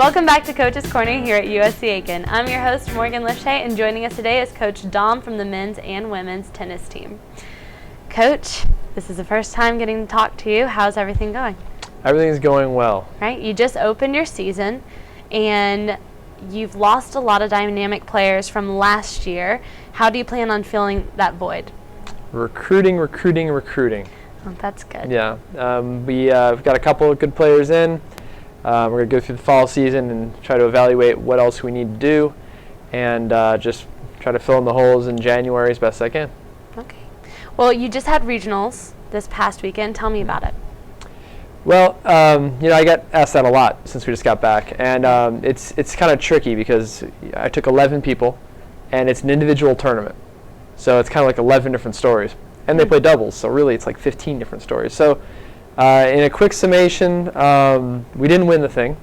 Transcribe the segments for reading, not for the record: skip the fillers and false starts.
Welcome back to Coach's Corner here at USC Aiken. I'm your host, Morgan Lifchez, and joining us today is Coach Dahm from the men's and women's tennis team. Coach, this is the first time getting to talk to you. How's everything going? Everything's going well. Right, you just opened your season, and you've lost a lot of dynamic players from last year. How do you plan on filling that void? Recruiting. Oh, that's good. Yeah, we've got a couple of good players in. We're going to go through the fall season and try to evaluate what else we need to do and just try to fill in the holes in January as best I can. Okay. Well, you just had regionals this past weekend. Tell me about it. Well, I got asked that a lot since we just got back, and it's kind of tricky because I took 11 people, and it's an individual tournament, so it's kind of like 11 different stories, and they play doubles, so really it's like 15 different stories. So, in a quick summation, we didn't win the thing.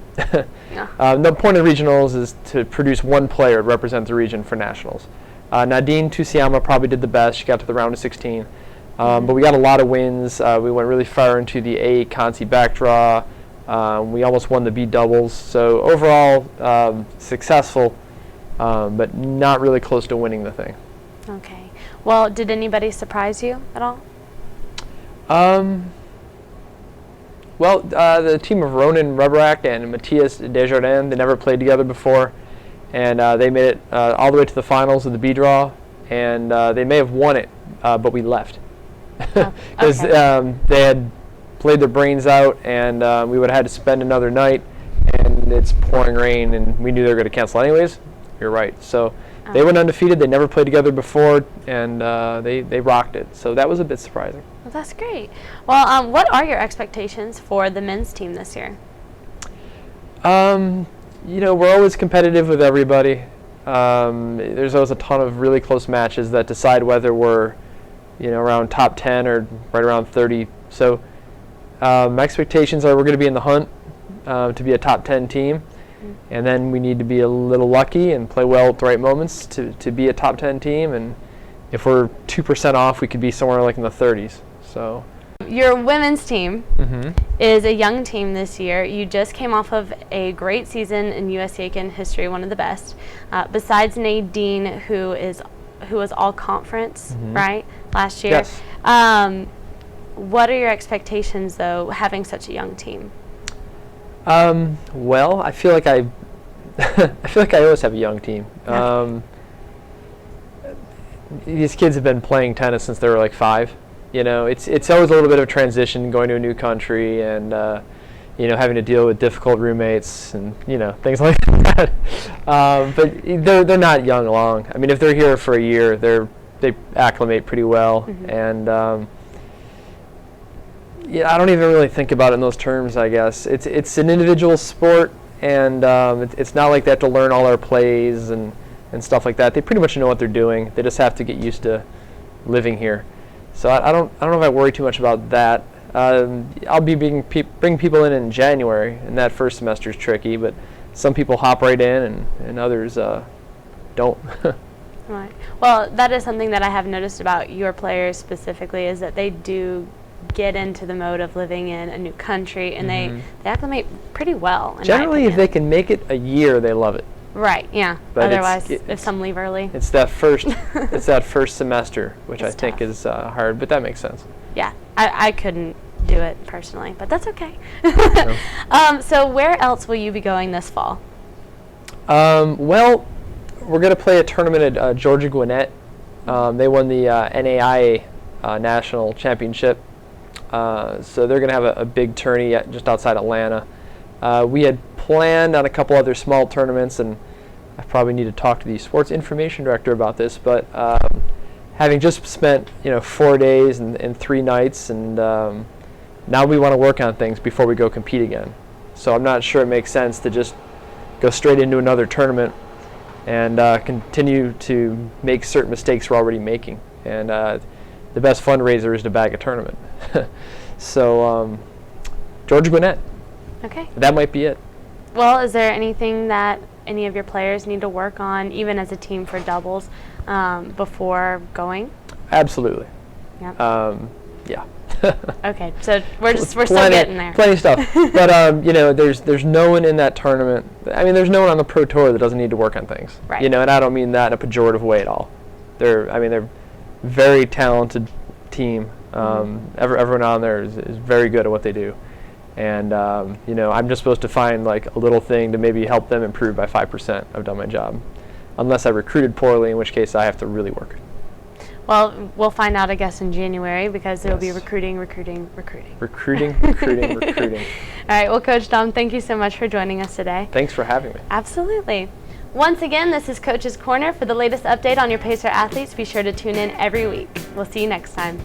No. The point of regionals is to produce one player to represent the region for nationals. Nadine Tusiama probably did the best. She got to the round of 16. But we got a lot of wins. We went really far into the A Conti backdraw. We almost won the B doubles. So overall, successful, but not really close to winning the thing. Okay. Well, did anybody surprise you at all? The team of Ronan Rubrak and Matthias Desjardins, they never played together before. And they made it all the way to the finals of the B draw. And they may have won it, but we left. Because they had played their brains out, and we would have had to spend another night, and it's pouring rain, and we knew they were going to cancel anyways. You're right. So they went undefeated. They never played together before, and they rocked it. So that was a bit surprising. Well, that's great. Well, what are your expectations for the men's team this year? We're always competitive with everybody. There's always a ton of really close matches that decide whether we're around top 10 or right around 30. So my expectations are we're going to be in the hunt to be a top 10 team. And then we need to be a little lucky and play well at the right moments to be a top 10 team. And if we're 2% off, we could be somewhere like in the 30s. So your women's team is a young team this year. You just came off of a great season in USC Aiken history, one of the best. Besides Nadine, who was all conference, right, last year. Yes. What are your expectations, though, having such a young team? I feel like I always have a young team. These kids have been playing tennis since they were like 5. It's always a little bit of a transition going to a new country and having to deal with difficult roommates and things like that. But they're not young long. I mean, if they're here for a year, they acclimate pretty well. And I don't even really think about it in those terms. I guess it's an individual sport, and it's not like they have to learn all our plays and stuff like that. They pretty much know what they're doing. They just have to get used to living here. So I don't know if I worry too much about that. I'll be bring people in January, and that first semester is tricky, but some people hop right in and others don't. Right. Well, that is something that I have noticed about your players specifically, is that they do get into the mode of living in a new country, and they acclimate pretty well. Generally, if they can make it a year, they love it. Right, yeah. But otherwise, if some leave early. It's that first semester, which I think is hard, but that makes sense. Yeah, I couldn't do it personally, but that's okay. So where else will you be going this fall? We're going to play a tournament at Georgia Gwinnett. They won the NAIA National Championship, so they're going to have a big tourney just outside Atlanta. We had planned on a couple other small tournaments, and I probably need to talk to the sports information director about this, but having just spent 4 days and 3 nights, and now we want to work on things before we go compete again. So I'm not sure it makes sense to just go straight into another tournament and continue to make certain mistakes we're already making. And the best fundraiser is to bag a tournament. So Georgia Gwinnett. Okay. That might be it. Well, is there anything that any of your players need to work on, even as a team for doubles, before going? Absolutely. Yep. Yeah. Okay, so we're still getting there. Plenty of stuff. But you know, there's no one in that tournament. I mean, there's no one on the Pro Tour that doesn't need to work on things. Right. You know, and I don't mean that in a pejorative way at all. They're very talented team. Everyone on there is very good at what they do. And you know, I'm just supposed to find like a little thing to maybe help them improve by 5%. I've done my job. Unless I recruited poorly, in which case I have to really work. Well, we'll find out, I guess, in January, because it'll be Yes. recruiting. Recruiting. All right. Well, Coach Dahm, thank you so much for joining us today. Thanks for having me. Absolutely. Once again, this is Coach's Corner. For the latest update on your Pacer athletes, be sure to tune in every week. We'll see you next time.